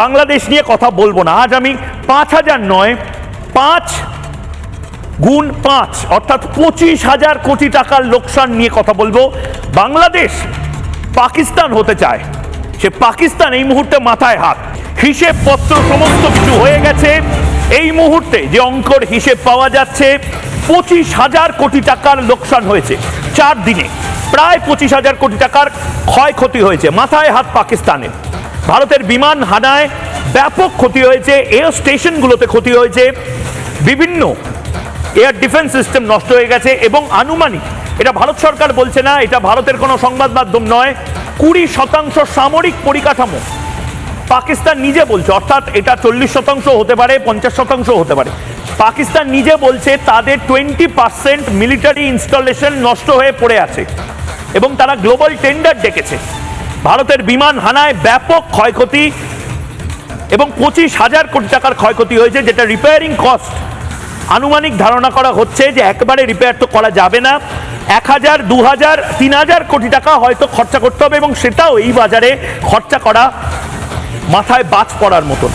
বাংলাদেশ নিয়ে কথা বলবো না। আজ আমি 5,000 নয়, 5 গুণ 5 অর্থাৎ 25,000 কোটি টাকার লোকসান নিয়ে কথা বলবো। বাংলাদেশ পাকিস্তান হতে চায়, সে পাকিস্তান এই মুহূর্তে মাথায় হাত। হিসেব পত্র সমস্ত কিছু হয়ে গেছে। এই মুহূর্তে যে অঙ্কর হিসেব পাওয়া যাচ্ছে, 25,000 কোটি টাকার লোকসান হয়েছে 4 দিনে। প্রায় 25,000 কোটি টাকার ক্ষয়ক্ষতি হয়েছে। মাথায় হাত পাকিস্তানের। ভারতের বিমান হানায় ব্যাপক ক্ষতি হয়েছে, এয়ার স্টেশনগুলোতে ক্ষতি হয়েছে, বিভিন্ন এয়ার ডিফেন্স সিস্টেম নষ্ট হয়ে গেছে এবং আনুমানিক, এটা ভারত সরকার বলছে না, এটা ভারতের কোনো সংবাদ মাধ্যম নয়, 20% সামরিক পরিকাঠামো পাকিস্তান নিজে বলছে। অর্থাৎ এটা 40% হতে পারে, 50% হতে পারে। পাকিস্তান নিজে বলছে তাদের 20% মিলিটারি ইনস্টলেশন নষ্ট হয়ে পড়ে আছে এবং তারা গ্লোবাল টেন্ডার ডেকেছে। ভারতের বিমান হানায় ব্যাপক ক্ষয়ক্ষতি এবং 25,000 কোটি টাকার ক্ষয়ক্ষতি হয়েছে, যেটা রিপেয়ারিং কস্ট আনুমানিক ধারণা করা হচ্ছে যে একবারে রিপেয়ার তো করা যাবে না, 1,000, 2,000, 3,000 কোটি টাকা হয়তো খরচা করতে হবে এবং সেটাও এই বাজারে খরচা করা মাথায় বাজ পড়ার মতন।